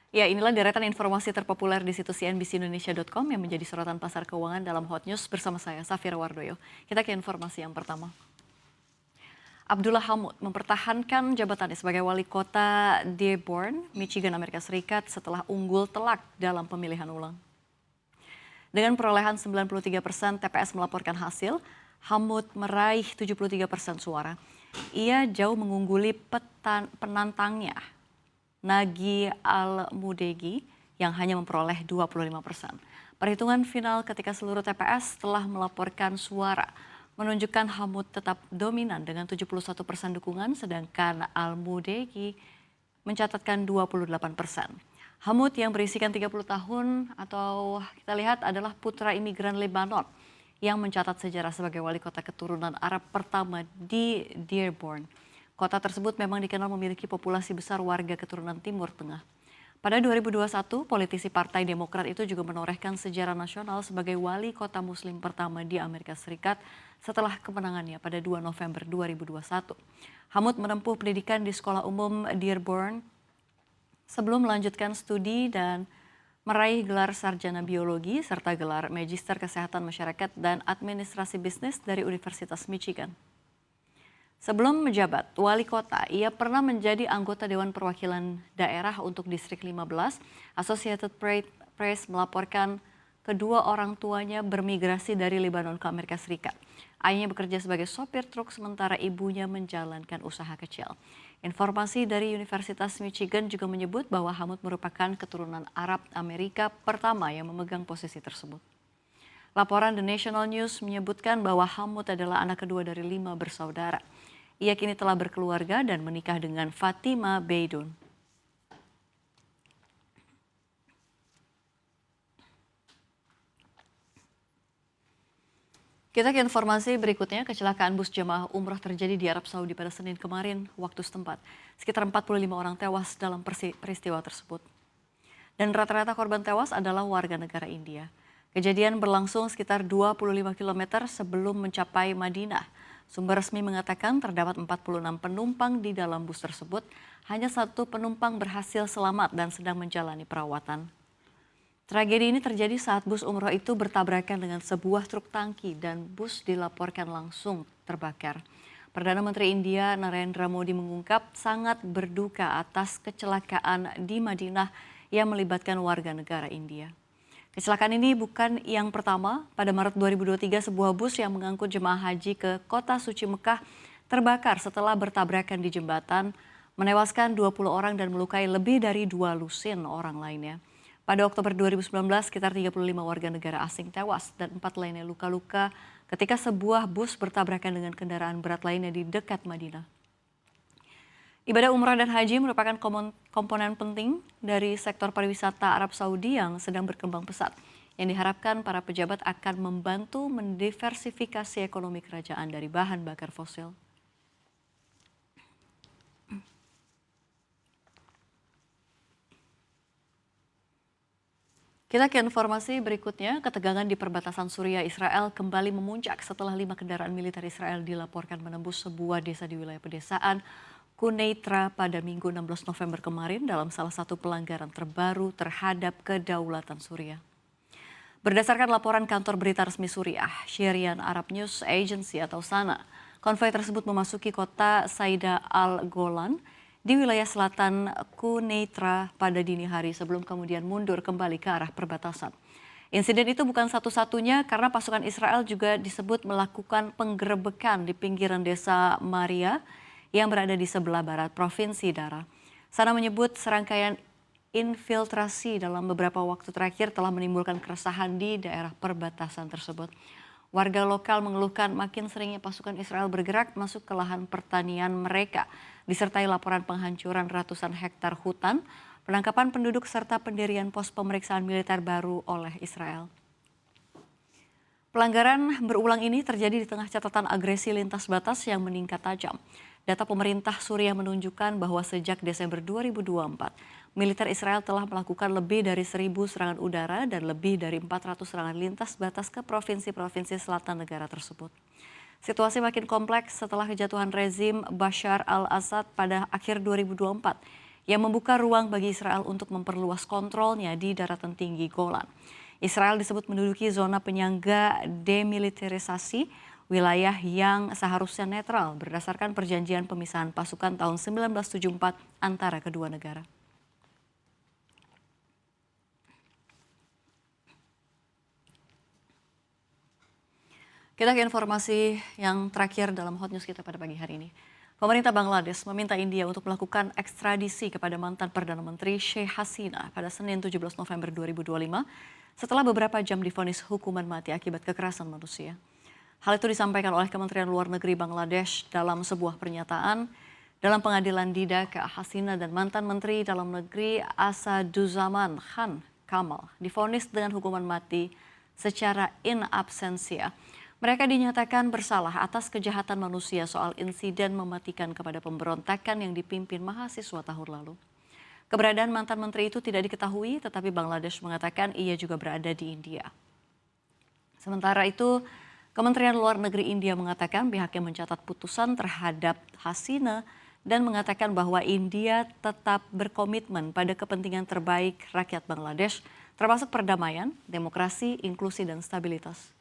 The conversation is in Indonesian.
Ya, inilah deretan informasi terpopuler di situs cnbcindonesia.com yang menjadi sorotan pasar keuangan dalam Hot News bersama saya, Safira Wardoyo. Kita ke informasi yang pertama. Abdullah Hamud mempertahankan jabatannya sebagai wali kota Dearborn, Michigan, Amerika Serikat setelah unggul telak dalam pemilihan ulang. Dengan perolehan 93% TPS melaporkan hasil, Hamud meraih 73% suara. Ia jauh mengungguli penantangnya, Nagy Al-Mudegi, yang hanya memperoleh 25%. Perhitungan final ketika seluruh TPS telah melaporkan suara menunjukkan Hamud tetap dominan dengan 71% dukungan, sedangkan Al-Mudegi mencatatkan 28%. Hamud yang berisikan 30 tahun atau kita lihat adalah putra imigran Lebanon yang mencatat sejarah sebagai wali kota keturunan Arab pertama di Dearborn. Kota tersebut memang dikenal memiliki populasi besar warga keturunan Timur Tengah. Pada 2021, politisi Partai Demokrat itu juga menorehkan sejarah nasional sebagai wali kota muslim pertama di Amerika Serikat setelah kemenangannya pada 2 November 2021. Hamud menempuh pendidikan di Sekolah Umum Dearborn sebelum melanjutkan studi dan meraih gelar sarjana biologi serta gelar magister kesehatan masyarakat dan administrasi bisnis dari Universitas Michigan. Sebelum menjabat wali kota, ia pernah menjadi anggota Dewan Perwakilan Daerah untuk Distrik 15. Associated Press melaporkan kedua orang tuanya bermigrasi dari Lebanon ke Amerika Serikat. Ayahnya bekerja sebagai sopir truk sementara ibunya menjalankan usaha kecil. Informasi dari Universitas Michigan juga menyebut bahwa Hamud merupakan keturunan Arab Amerika pertama yang memegang posisi tersebut. Laporan The National News menyebutkan bahwa Hamud adalah anak kedua dari 5 bersaudara. Ia kini telah berkeluarga dan menikah dengan Fatima Beidun. Kita ke informasi berikutnya, kecelakaan bus jemaah umroh terjadi di Arab Saudi pada Senin kemarin waktu setempat. Sekitar 45 orang tewas dalam peristiwa tersebut. Dan rata-rata korban tewas adalah warga negara India. Kejadian berlangsung sekitar 25 km sebelum mencapai Madinah. Sumber resmi mengatakan terdapat 46 penumpang di dalam bus tersebut. Hanya 1 penumpang berhasil selamat dan sedang menjalani perawatan. Tragedi ini terjadi saat bus umroh itu bertabrakan dengan sebuah truk tangki dan bus dilaporkan langsung terbakar. Perdana Menteri India Narendra Modi mengungkap sangat berduka atas kecelakaan di Madinah yang melibatkan warga negara India. Kecelakaan ini bukan yang pertama. Pada Maret 2023, sebuah bus yang mengangkut jemaah haji ke kota suci Mekah terbakar setelah bertabrakan di jembatan, menewaskan 20 orang dan melukai lebih dari 2 lusin orang lainnya. Pada Oktober 2019, sekitar 35 warga negara asing tewas dan 4 lainnya luka-luka ketika sebuah bus bertabrakan dengan kendaraan berat lainnya di dekat Madinah. Ibadah umrah dan haji merupakan komponen penting dari sektor pariwisata Arab Saudi yang sedang berkembang pesat, yang diharapkan para pejabat akan membantu mendiversifikasi ekonomi kerajaan dari bahan bakar fosil. Kita ke informasi berikutnya, ketegangan di perbatasan Suriah-Israel kembali memuncak setelah 5 kendaraan militer Israel dilaporkan menembus sebuah desa di wilayah pedesaan Quneitra pada Minggu 16 November kemarin dalam salah satu pelanggaran terbaru terhadap kedaulatan Suriah. Berdasarkan laporan kantor berita resmi Suriah, Syrian Arab News Agency atau SANA, konvoi tersebut memasuki kota Saida al-Golan di wilayah selatan Quneitra pada dini hari sebelum kemudian mundur kembali ke arah perbatasan. Insiden itu bukan satu-satunya karena pasukan Israel juga disebut melakukan penggerebekan di pinggiran desa Maria yang berada di sebelah barat Provinsi Dara. Sana menyebut serangkaian infiltrasi dalam beberapa waktu terakhir telah menimbulkan keresahan di daerah perbatasan tersebut. Warga lokal mengeluhkan makin seringnya pasukan Israel bergerak masuk ke lahan pertanian mereka, disertai laporan penghancuran ratusan hektar hutan, penangkapan penduduk serta pendirian pos pemeriksaan militer baru oleh Israel. Pelanggaran berulang ini terjadi di tengah catatan agresi lintas batas yang meningkat tajam. Data pemerintah Suriah menunjukkan bahwa sejak Desember 2024, militer Israel telah melakukan lebih dari 1.000 serangan udara dan lebih dari 400 serangan lintas batas ke provinsi-provinsi selatan negara tersebut. Situasi makin kompleks setelah kejatuhan rezim Bashar al-Assad pada akhir 2024 yang membuka ruang bagi Israel untuk memperluas kontrolnya di daratan tinggi Golan. Israel disebut menduduki zona penyangga demilitarisasi, wilayah yang seharusnya netral berdasarkan perjanjian pemisahan pasukan tahun 1974 antara kedua negara. Kita ke informasi yang terakhir dalam Hot News kita pada pagi hari ini. Pemerintah Bangladesh meminta India untuk melakukan ekstradisi kepada mantan Perdana Menteri Sheikh Hasina pada Senin 17 November 2025 setelah beberapa jam divonis hukuman mati akibat kekerasan manusia. Hal itu disampaikan oleh Kementerian Luar Negeri Bangladesh dalam sebuah pernyataan dalam pengadilan di Dhaka. Hasina dan mantan Menteri Dalam Negeri Asaduzzaman Khan Kamal divonis dengan hukuman mati secara in absentia. Mereka dinyatakan bersalah atas kejahatan manusia soal insiden mematikan kepada pemberontakan yang dipimpin mahasiswa tahun lalu. Keberadaan mantan menteri itu tidak diketahui, tetapi Bangladesh mengatakan ia juga berada di India. Sementara itu, Kementerian Luar Negeri India mengatakan pihaknya mencatat putusan terhadap Hasina dan mengatakan bahwa India tetap berkomitmen pada kepentingan terbaik rakyat Bangladesh, termasuk perdamaian, demokrasi, inklusi, dan stabilitas.